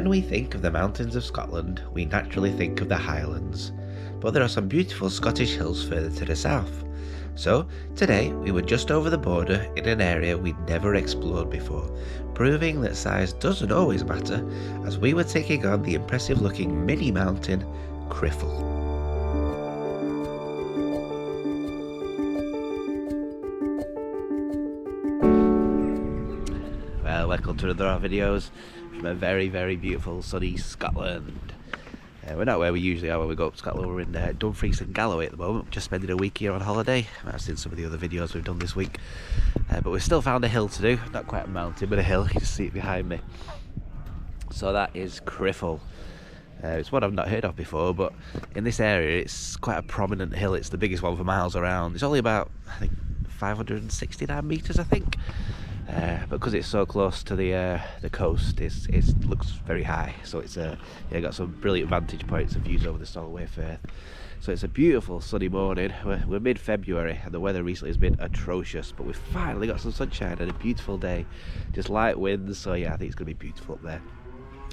When we think of the mountains of Scotland, we naturally think of the Highlands, but there are some beautiful Scottish hills further to the south. So today we were just over the border in an area we'd never explored before, proving that size doesn't always matter, as we were taking on the impressive looking mini mountain, Criffel. Well, welcome to another of our videos from a very, very beautiful sunny Scotland. We're not where we usually are when we go up to Scotland. We're in Dumfries and Galloway at the moment, just spending a week here on holiday. I've seen some of the other videos we've done this week, but we've still found a hill to do. Not quite a mountain, but a hill. You can see it behind me. So that is Criffel. It's one I've not heard of before, but in this area it's quite a prominent hill. It's the biggest one for miles around. It's only about, I think, 569 metres, I think. But because it's so close to the coast, it looks very high. So it's got some brilliant vantage points and views over the Solway Firth. So it's a beautiful sunny morning. We're mid-February and the weather recently has been atrocious, but we've finally got some sunshine and a beautiful day. Just light winds, so yeah, I think it's going to be beautiful up there.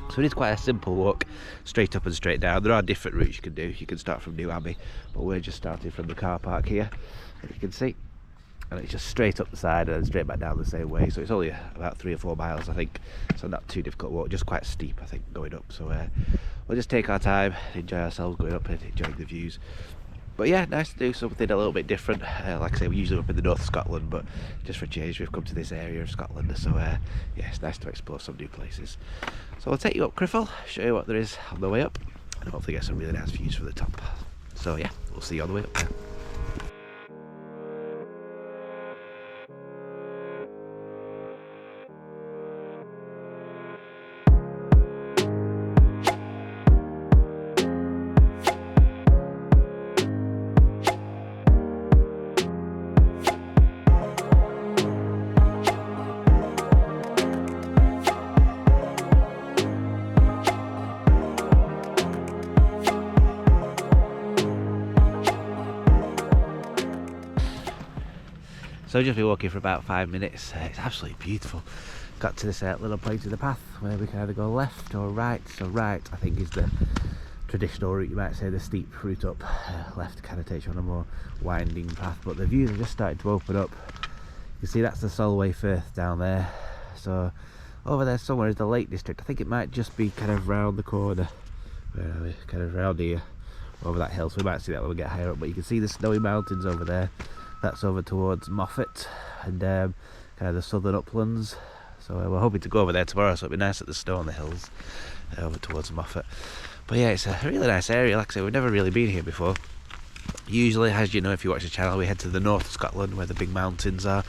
So it is quite a simple walk, straight up and straight down. There are different routes you can do. You can start from New Abbey, but we're just starting from the car park here, as you can see. And it's just straight up the side and then straight back down the same way. So it's only about 3 or 4 miles, I think. So not too difficult walk, just quite steep, I think, going up. So we'll just take our time, enjoy ourselves going up and enjoying the views. But yeah, nice to do something a little bit different. Like I say, we're usually up in the north of Scotland, but just for a change, we've come to this area of Scotland. So yeah, it's nice to explore some new places. So I'll take you up Criffel, show you what there is on the way up, and hopefully get some really nice views from the top. So yeah, we'll see you on the way up there. So I've just been walking for about 5 minutes. It's absolutely beautiful. Got to this little point in the path where we can either go left or right. So right, I think, is the traditional route, you might say, the steep route up. Left kind of takes you on a more winding path, but the views are just starting to open up. You can see that's the Solway Firth down there. So over there somewhere is the Lake District. I think it might just be kind of round the corner. Where are we? Kind of round here, over that hill. So we might see that when we get higher up, but you can see the snowy mountains over there. That's over towards Moffat and kind of the southern uplands. So we're hoping to go over there tomorrow, so it'll be nice at the snow on the hills over towards Moffat. But yeah, it's a really nice area. Like I say, we've never really been here before. Usually, as you know, if you watch the channel, we head to the north of Scotland where the big mountains are.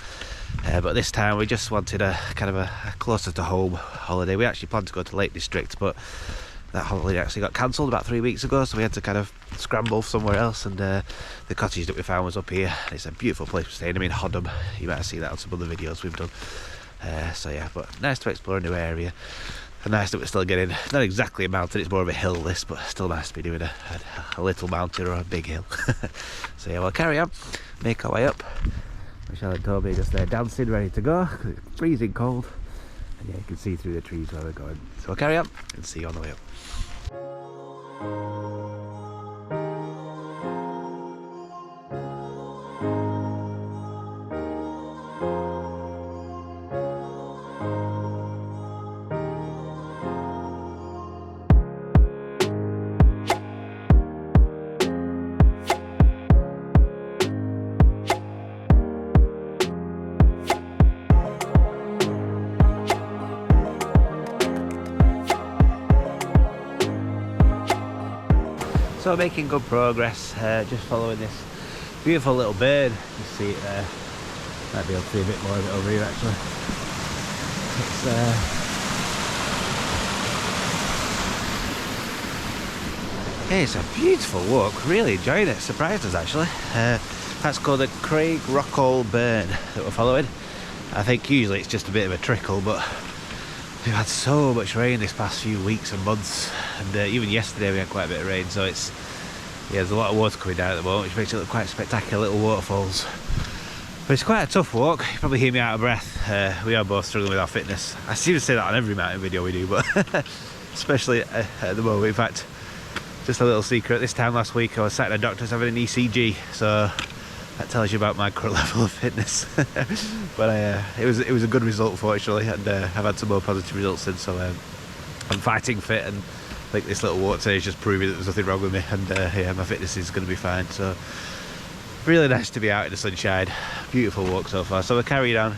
But this time we just wanted a kind of a closer to home holiday. We actually planned to go to Lake District, but that holiday actually got cancelled about 3 weeks ago, so we had to kind of scramble somewhere else, and the cottage that we found was up here. It's a beautiful place to stay in. I mean, Hodham, you might have seen that on some other videos we've done. So yeah, but nice to explore a new area, and nice that we're still getting, not exactly a mountain, it's more of a hill this, but still nice to be doing a little mountain or a big hill. So yeah, we'll carry on, make our way up. Michelle and Toby are just there dancing, ready to go, because it's freezing cold. And yeah, you can see through the trees where we're going. So we'll carry on and see you on the way up. So making good progress, just following this beautiful little bird. You see it there. Might be able to see a bit more of it over here actually. It's a beautiful walk, really enjoying it, surprised us actually. That's called the Craig Rockall Burn that we're following. I think usually it's just a bit of a trickle, but we've had so much rain this past few weeks and months, and even yesterday we had quite a bit of rain, so there's a lot of water coming down at the moment, which makes it look quite spectacular, little waterfalls. But it's quite a tough walk. You probably hear me out of breath. We are both struggling with our fitness. I seem to say that on every mountain video we do, but especially at the moment. In fact, just a little secret, this time last week I was sat in a doctor's having an ECG, so that tells you about my current level of fitness. But it was a good result, fortunately, and I've had some more positive results since, so I'm fighting fit, and I think this little walk today is just proving that there's nothing wrong with me, and yeah, my fitness is going to be fine. So really nice to be out in the sunshine. Beautiful walk so far. So we're carrying on.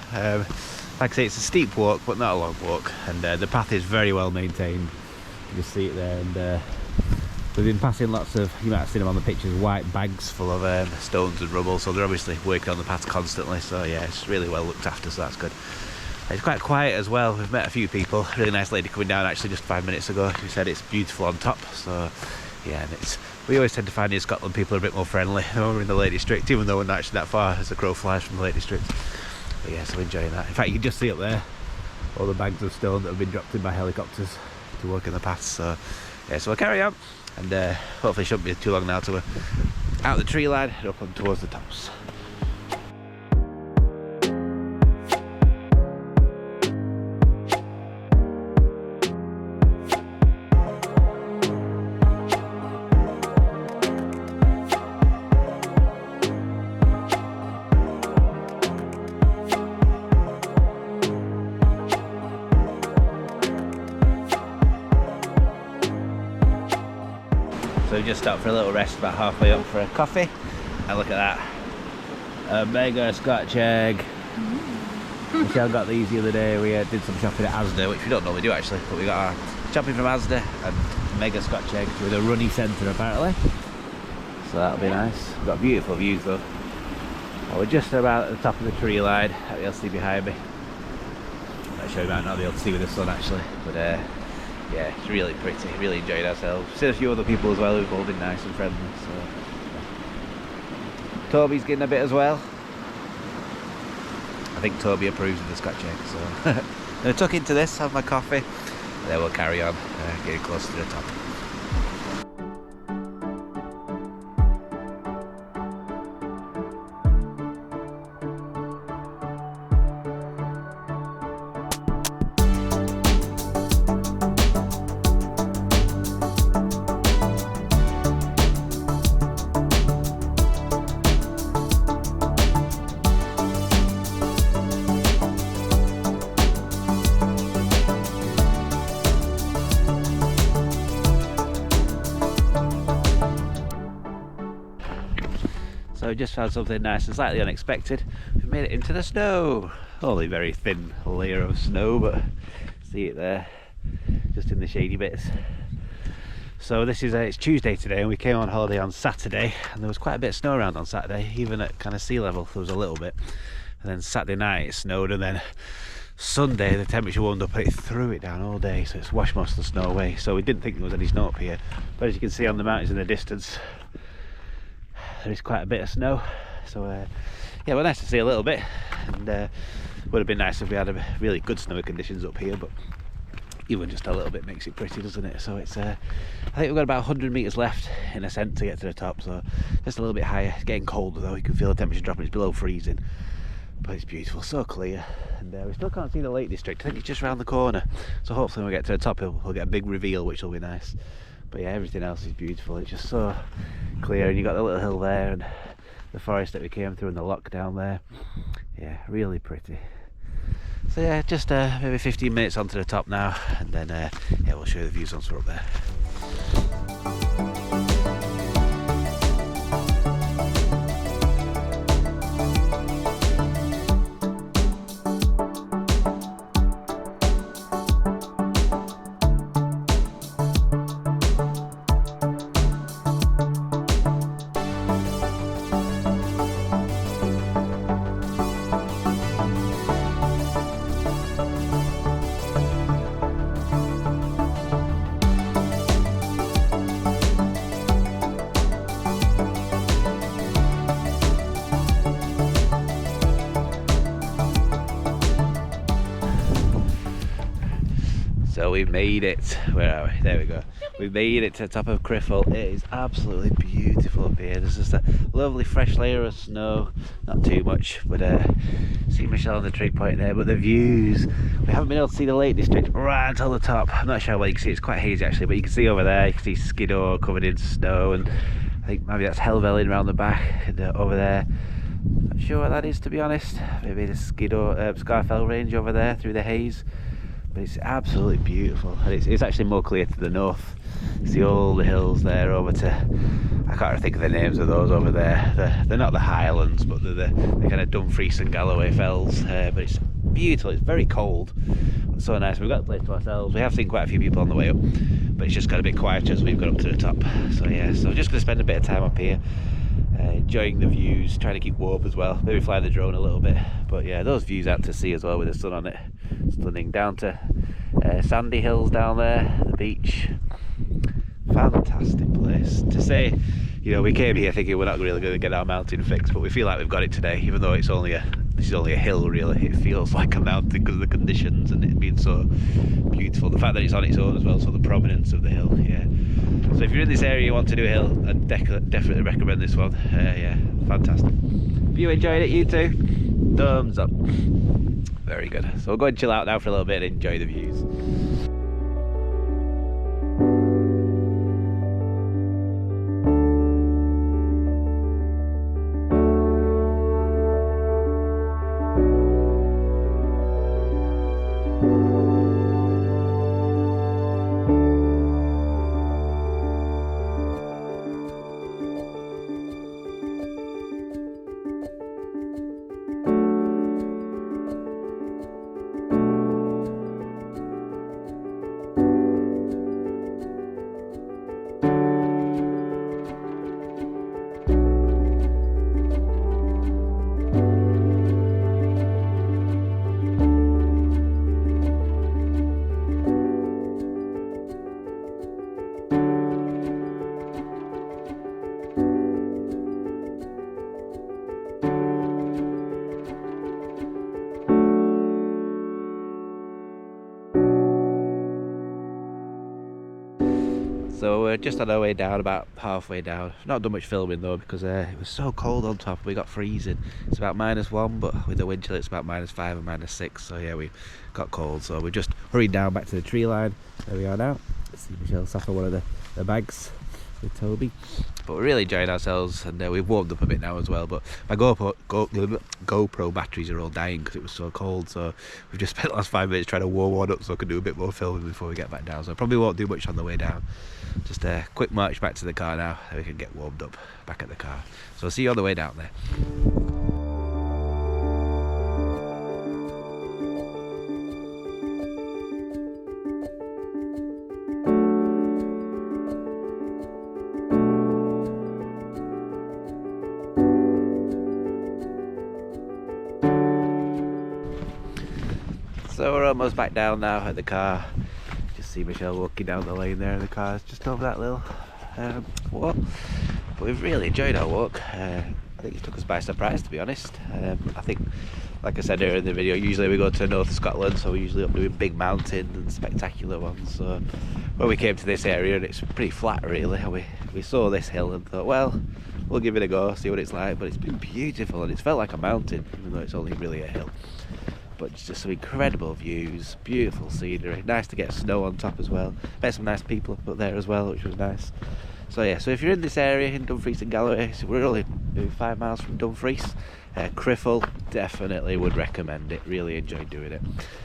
Like I say, it's a steep walk, but not a long walk, and the path is very well maintained. You can see it there, and we've been passing lots of, you might have seen them on the pictures, white bags full of stones and rubble, so they're obviously working on the path constantly. So yeah, it's really well looked after, so that's good. It's quite quiet as well. We've met a few people. A really nice lady coming down actually just 5 minutes ago. She said it's beautiful on top, so yeah, and we always tend to find in Scotland people are a bit more friendly when we're in the Lake District, even though we're not actually that far as the crow flies from the Lake District. But yeah, so enjoying that. In fact, you can just see up there all the bags of stone that have been dropped in by helicopters to work in the paths. So yeah, so we'll carry on, and hopefully it shouldn't be too long now till we're out the tree line and up on towards the tops. So we just stopped for a little rest about halfway up for a coffee, and look at that, a mega Scotch egg. Michelle got these the other day. We did some shopping at Asda, which we don't normally do actually, but we got our shopping from Asda and mega Scotch eggs with a runny centre apparently, so that'll be nice. We've got beautiful views though. We're just about at the top of the tree line, as you'll see behind me. I'm not sure you might not be able to see with the sun actually, but yeah, it's really pretty, really enjoyed ourselves. Seen a few other people as well who've all been nice and friendly. So Toby's getting a bit as well. I think Toby approves of the Scotch egg, so I'm going to tuck into this, have my coffee, and then we'll carry on getting closer to the top. So we just found something nice and slightly unexpected. We made it into the snow. Only very thin layer of snow, but see it there, just in the shady bits. So this is it's Tuesday today, and we came on holiday on Saturday, and there was quite a bit of snow around on Saturday, even at kind of sea level there was a little bit. And then Saturday night it snowed, and then Sunday the temperature warmed up and it threw it down all day, so it's washed most of the snow away. So we didn't think there was any snow up here, but as you can see on the mountains in the distance, there is quite a bit of snow. So yeah, well, nice to see a little bit, and would have been nice if we had a really good snowy conditions up here, but even just a little bit makes it pretty, doesn't it? So it's I think we've got about 100 meters left in ascent to get to the top, so just a little bit higher. It's getting colder though, you can feel the temperature dropping, it's below freezing, but it's beautiful, so clear. And we still can't see the Lake District. I think it's just around the corner, so hopefully when we get to the top we'll get a big reveal, which will be nice. But yeah, everything else is beautiful. It's just so clear, and you got the little hill there and the forest that we came through and the lock down there. Yeah, really pretty. So yeah, just maybe 15 minutes onto the top now, and then yeah, we'll show you the views once we're up there. we made it. Where are we? There we go. We made it to the top of Criffel. It is absolutely beautiful up here. There's just a lovely fresh layer of snow. Not too much, but see Michelle on the tree point there. But the views, we haven't been able to see the Lake District right until the top. I'm not sure how well you can see. It's quite hazy actually, but you can see over there. You can see Skiddaw covered in snow, and I think maybe that's Helvellyn round the back and over there. Not sure what that is, to be honest. Maybe the Skiddaw, Scarfell range over there through the haze. But it's absolutely beautiful, and it's actually more clear to the north. See all the hills there over to, I can't think of the names of those over there. They're not the Highlands, but they're the kind of Dumfries and Galloway fells. But it's beautiful. It's very cold. It's so nice. We've got the place to ourselves. We have seen quite a few people on the way up, but it's just got a bit quieter as we've got up to the top. So yeah, so I'm just going to spend a bit of time up here. Enjoying the views, trying to keep warm as well, maybe fly the drone a little bit, but yeah, those views out to sea as well with the sun on it, stunning. Down to Sandy Hills down there, the beach, fantastic place. To say, you know, we came here thinking we're not really going to get our mountain fix, but we feel like we've got it today, even though it's only this is only a hill really. It feels like a mountain because of the conditions and it being so beautiful. The fact that it's on its own as well, so the prominence of the hill, yeah. So if you're in this area and you want to do a hill, I'd definitely recommend this one. Yeah, fantastic. If you enjoyed it, you too, thumbs up. Very good. So we'll go and chill out now for a little bit and enjoy the views. So we're just on our way down, about halfway down. Not done much filming though because it was so cold on top. We got freezing. It's about -1, but with the wind chill it's about -5 and -6. So yeah, we got cold. So we just hurried down back to the tree line. There we are now. See Michelle sat on one of the bags with Toby. But we're really enjoying ourselves, and we've warmed up a bit now as well. But my GoPro batteries are all dying because it was so cold. So we've just spent the last 5 minutes trying to warm one up so I can do a bit more filming before we get back down. So I probably won't do much on the way down. Just a quick march back to the car now, then we can get warmed up back at the car. So I'll see you on the way down there. So we're almost back down now at the car. Just see Michelle walking down the lane there, and the car's just over that little walk. But we've really enjoyed our walk. I think it took us by surprise, to be honest. I think, like I said earlier in the video, usually we go to North Scotland, so we're usually up doing big mountains and spectacular ones. So when we came to this area, and it's pretty flat really, we saw this hill and thought, well, we'll give it a go, see what it's like. But it's been beautiful, and it's felt like a mountain, even though it's only really a hill. But it's just some incredible views, beautiful scenery, nice to get snow on top as well. Met some nice people up there as well, which was nice. So yeah, so if you're in this area in Dumfries and Galloway, so we're only 5 miles from Dumfries, Criffel, definitely would recommend it. Really enjoyed doing it.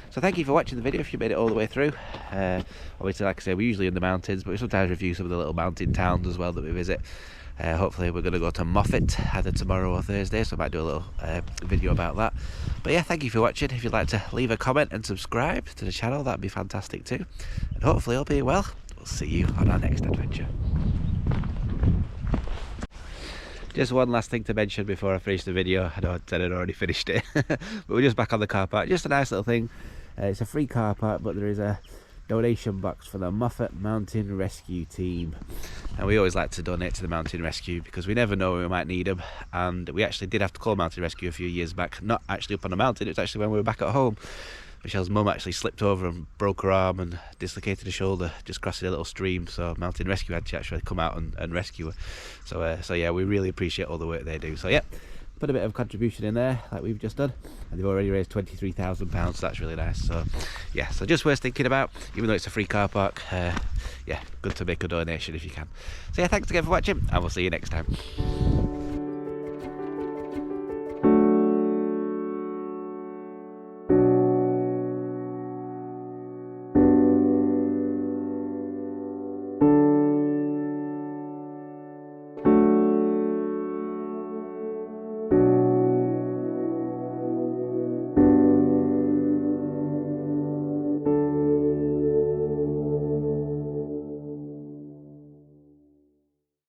So thank you for watching the video if you made it all the way through. Obviously, like I say, we're usually in the mountains, but we sometimes review some of the little mountain towns as well that we visit. Hopefully we're going to go to Moffat either tomorrow or Thursday, so I might do a little video about that. But yeah, thank you for watching. If you'd like to leave a comment and subscribe to the channel, that'd be fantastic too. And hopefully all being well, we'll see you on our next adventure. Just one last thing to mention before I finish the video. I know I said I'd already finished it, but we're just back on the car park. Just a nice little thing. It's a free car park, but there is a donation box for the Moffat Mountain Rescue Team, and we always like to donate to the Mountain Rescue because we never know when we might need them. And we actually did have to call Mountain Rescue a few years back, not actually up on the mountain, it was actually when we were back at home. Michelle's mum actually slipped over and broke her arm and dislocated her shoulder just crossing a little stream, so Mountain Rescue had to actually come out and rescue her. So yeah, we really appreciate all the work they do. So yeah, put a bit of contribution in there like we've just done, and they've already raised £23,000, so that's really nice. So yeah, so just worth thinking about, even though it's a free car park. Yeah, good to make a donation if you can. So yeah, thanks again for watching, and we'll see you next time.